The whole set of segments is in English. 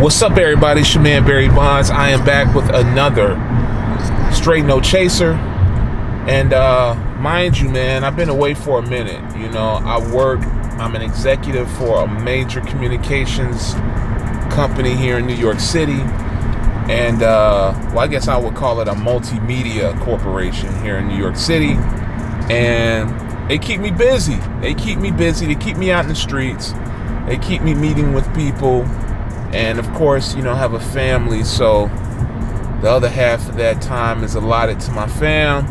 What's up, everybody? It's your man Barry Bondz. I am back with another Straight No Chaser. And mind you, man, I've been away for a minute. I'm an executive for a major communications company here in New York City. And I guess I would call it a multimedia corporation here in New York City. And they keep me busy. They keep me out in the streets. They keep me meeting with people. And of course, have a family, so the other half of that time is allotted to my fam.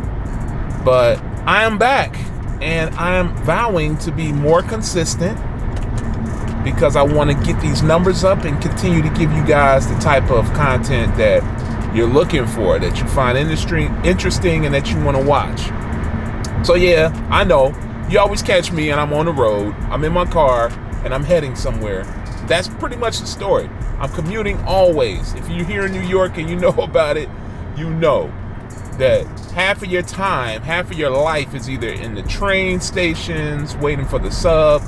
But I am back, and I am vowing to be more consistent because I want to get these numbers up and continue to give you guys the type of content that you're looking for, that you find interesting, and that you want to watch. So yeah, I know you always catch me and I'm on the road. I'm in my car and I'm heading somewhere. That's pretty much the story. I'm commuting always. If you're here in New York and you know about it, you know that half of your time, half of your life is either in the train stations waiting for the sub,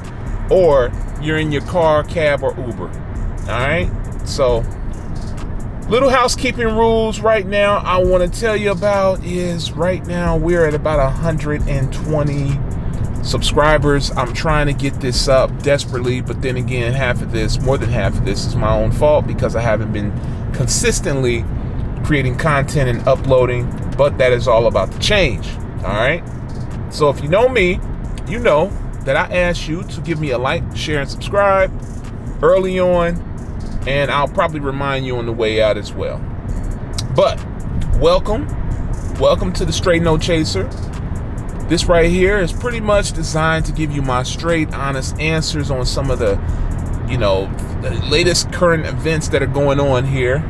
or you're in your car, cab, or Uber. All right? So, little housekeeping rules right now I want to tell you about is right now we're at about 120 subscribers. I'm trying to get this up desperately, but then again, more than half of this is my own fault because I haven't been consistently creating content and uploading, but that is all about to change. All right. So if you know me, you know that I ask you to give me a like, share, and subscribe early on, and I'll probably remind you on the way out as well. But welcome to the Straight No Chaser. This right here is pretty much designed to give you my straight, honest answers on some of the latest current events that are going on here.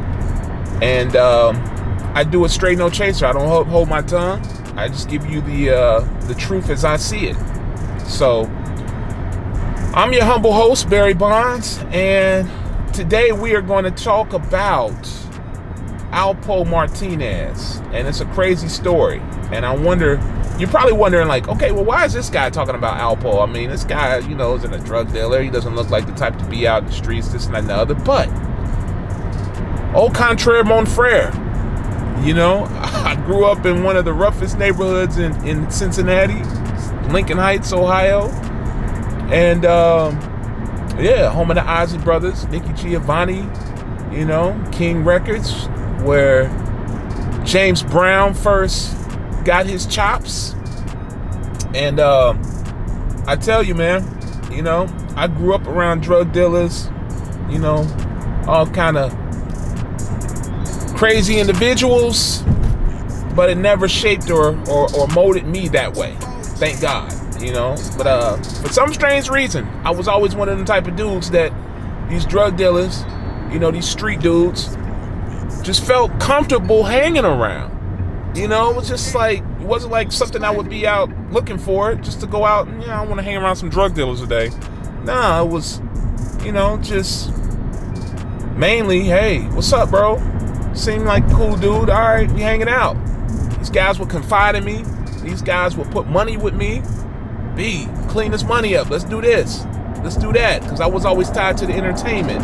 And I do a straight no chaser. I don't hold my tongue. I just give you the truth as I see it. So I'm your humble host, Barry Bondz, and today we are going to talk about Alpo Martinez, and it's a crazy story. And you're probably wondering, like, okay, well, why is this guy talking about Alpo? I mean, this guy, isn't a drug dealer. He doesn't look like the type to be out in the streets, this and that and the other. But, au contraire, mon frere, I grew up in one of the roughest neighborhoods in Cincinnati, Lincoln Heights, Ohio. And, home of the Ozzie Brothers, Nicky Giovanni, King Records, where James Brown first got his chops. And I tell you, man, I grew up around drug dealers, all kind of crazy individuals, but it never shaped or molded me that way, thank God. But for some strange reason, I was always one of them type of dudes that these drug dealers, these street dudes, just felt comfortable hanging around. It was just like, it wasn't like something I would be out looking for, just to go out and, I want to hang around some drug dealers today. Nah, it was, just mainly, hey, what's up, bro? Seemed like a cool dude. All right, we hanging out. These guys would confide in me. These guys would put money with me. B, clean this money up. Let's do this. Let's do that. Because I was always tied to the entertainment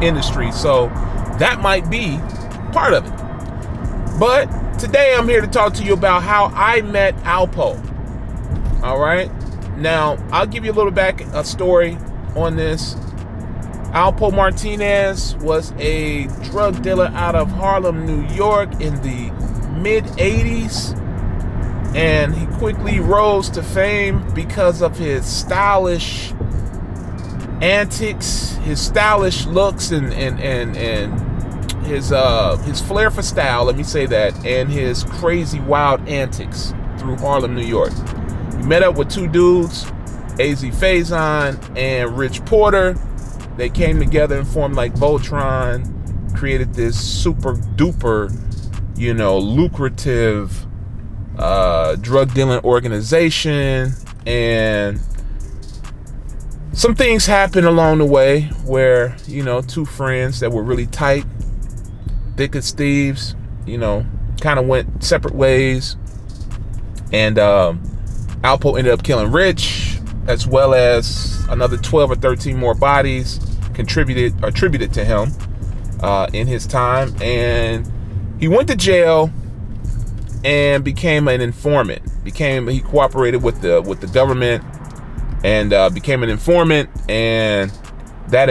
industry. So that might be part of it. But today I'm here to talk to you about how I met Alpo. All right. Now, I'll give you a little a story on this. Alpo Martinez was a drug dealer out of Harlem, New York in the mid-'80s. And he quickly rose to fame because of his stylish antics, his stylish looks, and his flair for style, let me say that, and his crazy wild antics through Harlem, New York. He met up with two dudes, AZ Faison and Rich Porter. They came together and formed like Voltron, created this super duper, lucrative drug dealing organization. And some things happened along the way where, two friends that were really tight, thick as thieves, kind of went separate ways. And Alpo ended up killing Rich, as well as another 12 or 13 more bodies attributed to him in his time. And he went to jail and became an informant. He cooperated with the government and became an informant, and that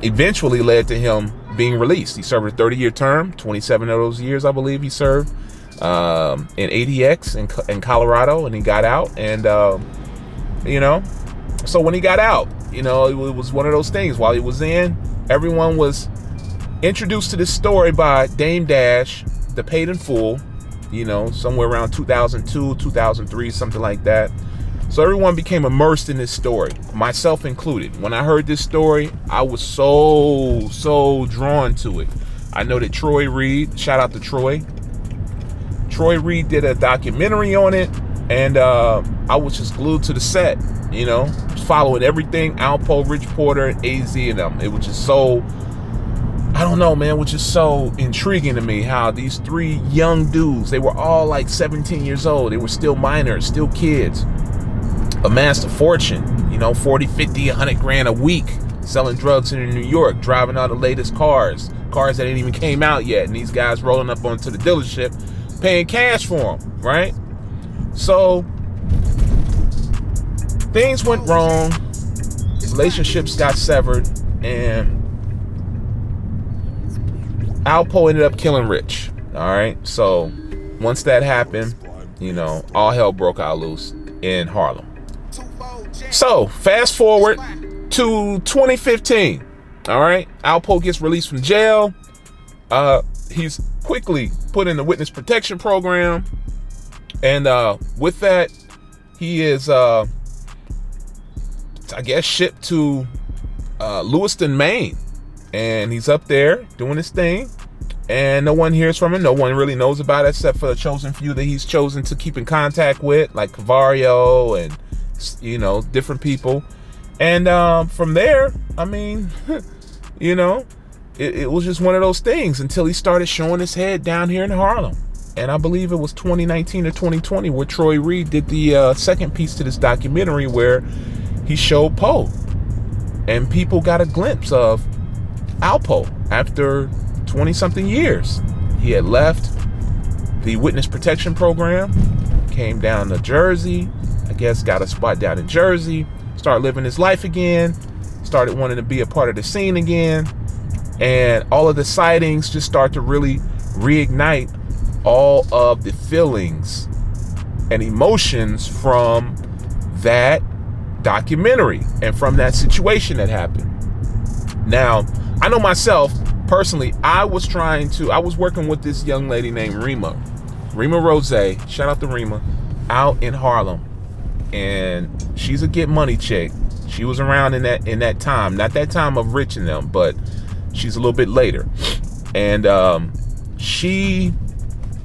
eventually led to him being released. He served a 30-year term. 27 of those years, I believe, he served in ADX in Colorado, and he got out. And so when he got out, it was one of those things. While he was in, everyone was introduced to this story by Dame Dash, the Paid in Full, somewhere around 2002, 2003, something like that. So everyone became immersed in this story, myself included. When I heard this story, I was so drawn to it. I know that Troy Reed, shout out to Troy Reed, did a documentary on it, and I was just glued to the set, following everything Alpo, Rich Porter, and AZ and them. It was just so, I don't know, man, which is so intriguing to me how these three young dudes, they were all like 17 years old. They were still minors, still kids, amassed a fortune, 40, 50, 100 grand a week, selling drugs in New York, driving all the latest cars that ain't even came out yet. And these guys rolling up onto the dealership, paying cash for them, right? So things went wrong. Relationships got severed, and Alpo ended up killing Rich. All right. So once that happened, all hell broke out loose in Harlem. So fast forward to 2015. All right. Alpo gets released from jail. He's quickly put in the witness protection program. And with that, he is, I guess, shipped to Lewiston, Maine. And he's up there doing his thing, and no one hears from him. No one really knows about it except for the chosen few that he's chosen to keep in contact with, like Cavario and, different people. And from there, I mean, it was just one of those things until he started showing his head down here in Harlem. And I believe it was 2019 or 2020 where Troy Reed did the second piece to this documentary where he showed Poe, and people got a glimpse of Alpo after 20-something years. He had left the witness protection program, came down to Jersey, I guess got a spot down in Jersey, started living his life again, started wanting to be a part of the scene again, and all of the sightings just start to really reignite all of the feelings and emotions from that documentary and from that situation that happened. Now, I know myself, personally, I was working with this young lady named Rima Rose, shout out to Rima, out in Harlem. And she's a get money chick. She was around in that time, not that time of Rich and them, but she's a little bit later. And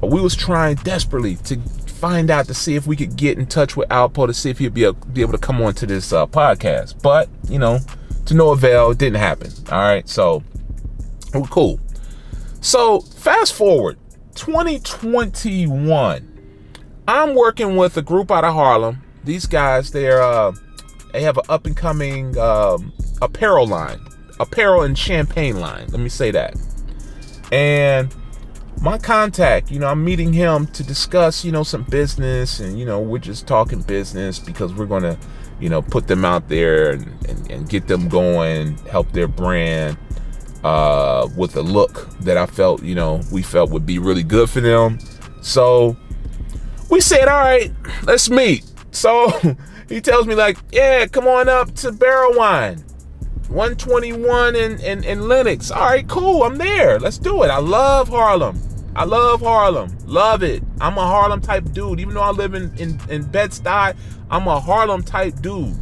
we was trying desperately to find out to see if we could get in touch with Alpo to see if he'd be able to come on to this podcast. But, to no avail, it didn't happen. All right, so we're cool. So fast forward, 2021. I'm working with a group out of Harlem. These guys, they have an up and coming apparel and champagne line. Let me say that. And my contact, I'm meeting him to discuss, some business, and, we're just talking business because we're going to, put them out there and get them going, help their brand with a look that I felt, we felt would be really good for them. So we said, all right, let's meet. So he tells me like, yeah, come on up to Barrel Wine, 121 in Lenox. All right, cool. I'm there. Let's do it. I love Harlem. Love it. I'm a Harlem type dude. Even though I live in Bed-Stuy, I'm a Harlem type dude.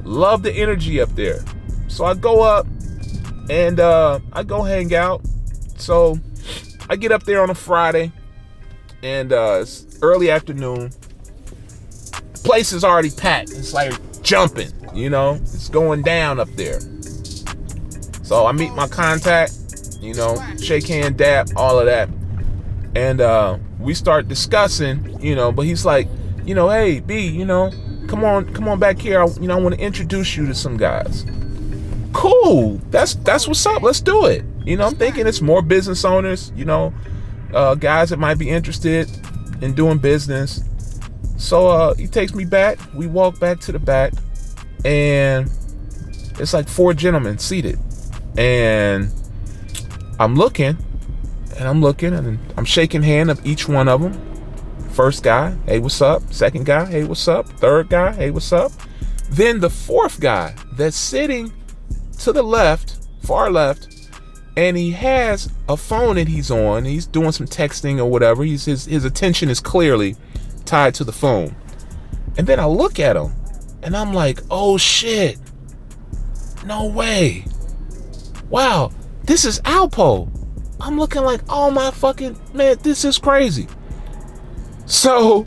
Love the energy up there. So I go up and I go hang out. So I get up there on a Friday, and it's early afternoon. Place is already packed. It's like jumping, it's going down up there. So I meet my contact, shake hand, dap, all of that. And we start discussing, but he's like, hey, B, come on back here. I want to introduce you to some guys. Cool. That's what's up. Let's do it. I'm thinking it's more business owners, guys that might be interested in doing business. So he takes me back. We walk back to the back, and it's like 4 gentlemen seated. And I'm looking, and I'm shaking hand of each one of them. First guy, hey, what's up? Second guy, hey, what's up? Third guy, hey, what's up? Then the fourth guy that's sitting to the left, far left, and he has a phone that he's on. He's doing some texting or whatever. His attention is clearly tied to the phone. And then I look at him, and I'm like, oh shit, no way. Wow, this is Alpo. I'm looking like, oh my fucking, man, this is crazy. So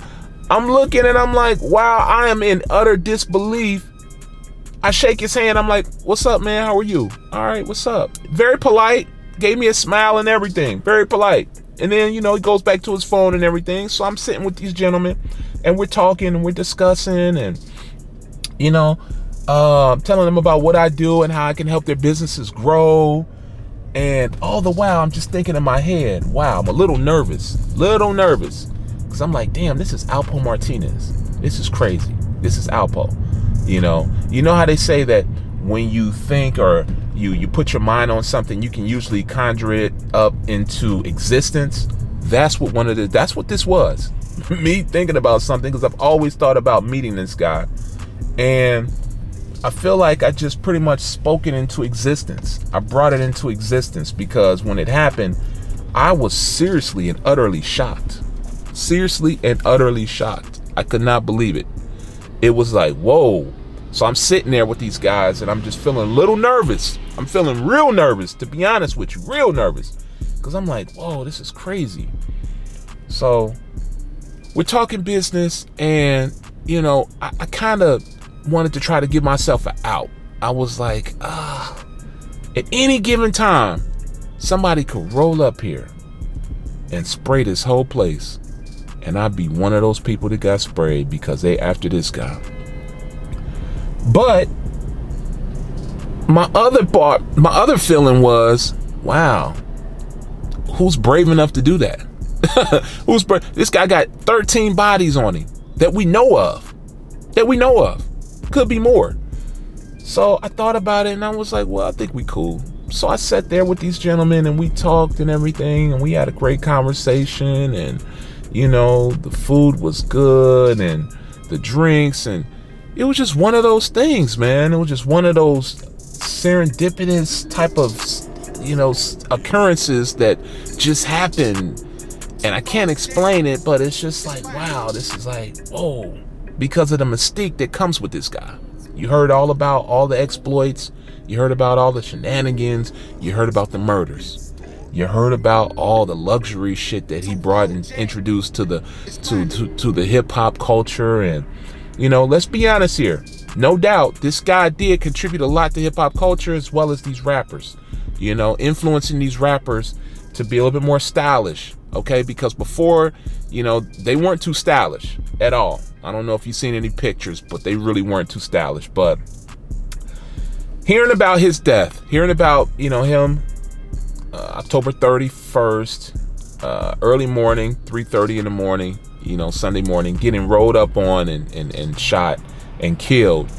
I'm looking and I'm like, wow, I am in utter disbelief. I shake his hand. I'm like, what's up, man? How are you? All right, what's up? Very polite. Gave me a smile and everything. Very polite. And then, he goes back to his phone and everything. So I'm sitting with these gentlemen and we're talking and we're discussing and, telling them about what I do and how I can help their businesses grow. And all the while, I'm just thinking in my head, wow, I'm a little nervous. Because I'm like, damn, this is Alpo Martinez. This is crazy. This is Alpo. You know how they say that when you think or you put your mind on something, you can usually conjure it up into existence. That's what this was. Me thinking about something, because I've always thought about meeting this guy. And I feel like I just pretty much spoke it into existence. I brought it into existence because when it happened, I was seriously and utterly shocked. I could not believe it. It was like, whoa. So I'm sitting there with these guys and I'm just feeling a little nervous. I'm feeling real nervous, to be honest with you, real nervous. Because I'm like, whoa, this is crazy. So we're talking business and, I kind of wanted to try to give myself an out. I was like, at any given time, somebody could roll up here and spray this whole place. And I'd be one of those people that got sprayed because they after this guy. But my other feeling was, wow, who's brave enough to do that? This guy got 13 bodies on him that we know of. Could be more. So I thought about it and I was like, well, I think we cool. So I sat there with these gentlemen and we talked and everything and we had a great conversation and the food was good and the drinks, and it was just one of those things, man. It was just one of those serendipitous type of, occurrences that just happen. And I can't explain it, but it's just like, wow, this is like, whoa, because of the mystique that comes with this guy. You heard all about all the exploits. You heard about all the shenanigans. You heard about the murders. You heard about all the luxury shit that he brought and introduced to the hip hop culture. And, let's be honest here. No doubt, this guy did contribute a lot to hip hop culture as well as these rappers, influencing these rappers to be a little bit more stylish. Okay. Because before, they weren't too stylish at all. I don't know if you've seen any pictures, but they really weren't too stylish. But hearing about his death, him, October 31st, early morning, 3:30 in the morning, Sunday morning, getting rolled up on and shot and killed.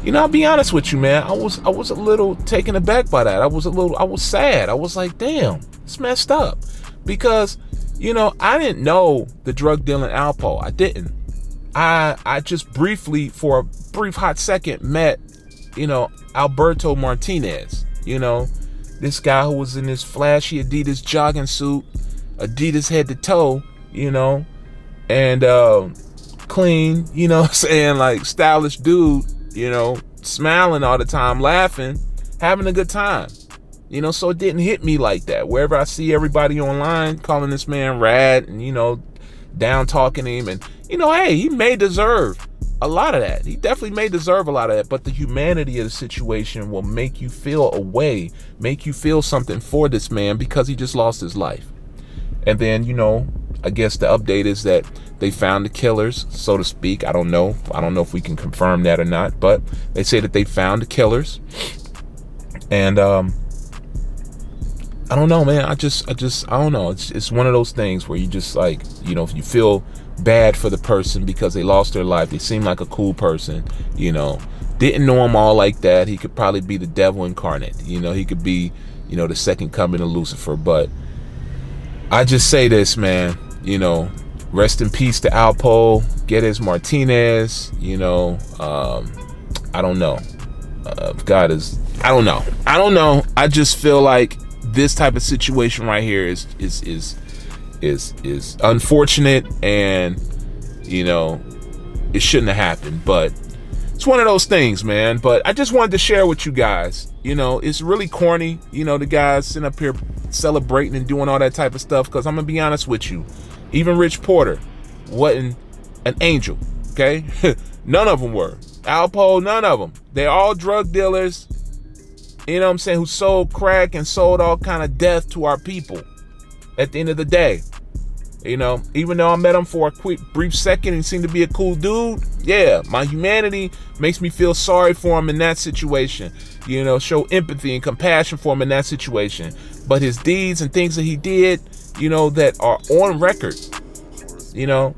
I'll be honest with you, man. I was a little taken aback by that. I was sad. I was like, damn, it's messed up. Because, I didn't know the drug dealing Alpo. I didn't. I just briefly, for a brief hot second, met, Alberto Martinez, this guy who was in this flashy Adidas jogging suit, Adidas head to toe, and clean, saying, like, stylish dude, smiling all the time, laughing, having a good time. So it didn't hit me like that. Wherever I see everybody online calling this man rad and, down talking him, and, hey, he may deserve a lot of that. He definitely may deserve a lot of that, but the humanity of the situation will make you feel a way, make you feel something for this man because he just lost his life. And then, I guess the update is that they found the killers, so to speak. I don't know if we can confirm that or not, but they say that they found the killers. And I don't know, man. I don't know. It's one of those things where you just like, you know, you feel bad for the person because they lost their life. They seem like a cool person, you know. Didn't know him all like that. He could probably be the devil incarnate. You know, he could be, you know, the second coming of Lucifer. But I just say this, man, you know, rest in peace to Alpo, Geddes Martinez, you know. I don't know. I don't know. I just feel like this type of situation right here is unfortunate, and you know, it shouldn't have happened, but it's one of those things, man. But I just wanted to share with you guys. You know, it's really corny, you know, the guys sitting up here celebrating and doing all that type of stuff, because I'm gonna be honest with you, even Rich Porter wasn't an angel, okay? None of them were. Alpo, none of them. They're all drug dealers, you know what I'm saying, who sold crack and sold all kind of death to our people at the end of the day. You know, even though I met him for a quick, brief second and he seemed to be a cool dude, yeah, my humanity makes me feel sorry for him in that situation. You know, show empathy and compassion for him in that situation. But his deeds and things that he did, you know, that are on record, you know,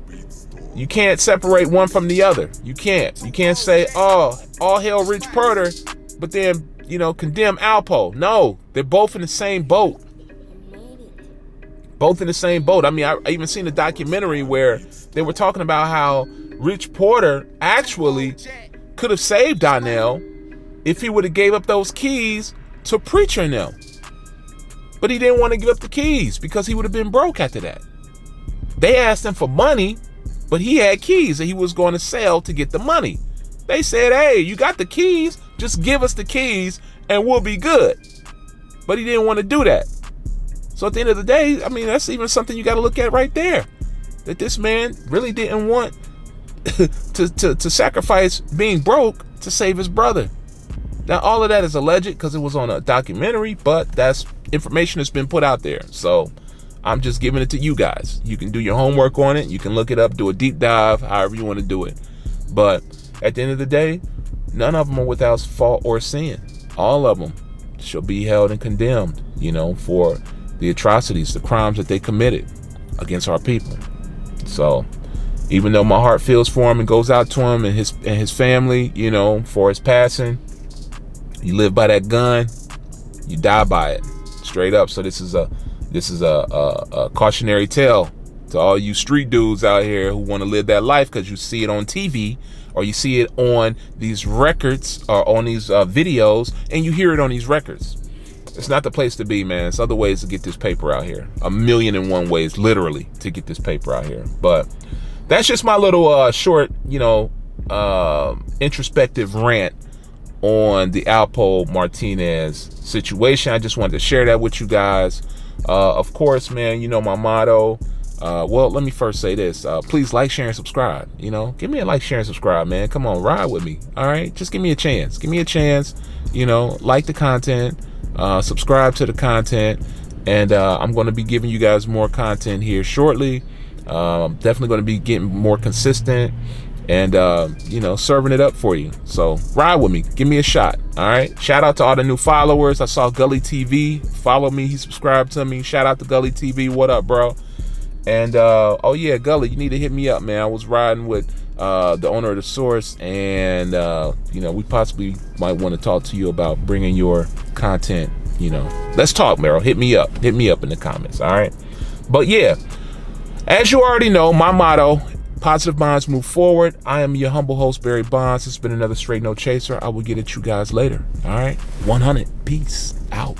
you can't separate one from the other. You can't say, oh, all hail Rich Porter, but then, you know, condemn Alpo. No, they're both in the same boat. Both in the same boat. I mean, I even seen a documentary where they were talking about how Rich Porter actually could have saved Donnell if he would have gave up those keys to Preacher and them. But he didn't want to give up the keys because he would have been broke after that. They asked him for money, but he had keys that he was going to sell to get the money. They said, hey, you got the keys, just give us the keys and we'll be good. But he didn't want to do that. So at the end of the day, I mean, that's even something you got to look at right there. That this man really didn't want to sacrifice being broke to save his brother. Now, all of that is alleged because it was on a documentary, but that's information that's been put out there. So I'm just giving it to you guys. You can do your homework on it. You can look it up, do a deep dive, however you want to do it. But at the end of the day, none of them are without fault or sin. All of them shall be held and condemned, you know, for the atrocities, the crimes that they committed against our people. So even though my heart feels for him and goes out to him and his family, you know, for his passing, you live by that gun, you die by it, straight up. So this is a cautionary tale to all you street dudes out here who want to live that life because you see it on TV or you see it on these records or on these videos and you hear it on these records. It's not the place to be, man. It's other ways to get this paper out here. 1,000,001 ways, literally, to get this paper out here. But that's just my little short, you know, introspective rant on the Alpo Martinez situation. I just wanted to share that with you guys. Of course, man, you know my motto. Well, let me first say this. Please like, share, and subscribe. You know, give me a like, share, and subscribe, man. Come on, ride with me. All right, just give me a chance. Give me a chance. You know, like the content. Subscribe to the content, and I'm going to be giving you guys more content here shortly. Definitely going to be getting more consistent and you know, serving it up for you. So ride with me, give me a shot. All right, shout out to all the new followers. I saw Gully TV follow me, he subscribed to me. Shout out to Gully TV. What up, bro? And oh yeah, Gully, you need to hit me up, man. I was riding with the owner of the source, and you know, we possibly might want to talk to you about bringing your content. You know, let's talk, Meryl. Hit me up in the comments. All right, but yeah, as you already know, my motto: positive minds move forward. I am your humble host, Barry Bondz. It's been another Straight No Chaser. I will get at you guys later. All right, 100. Peace out.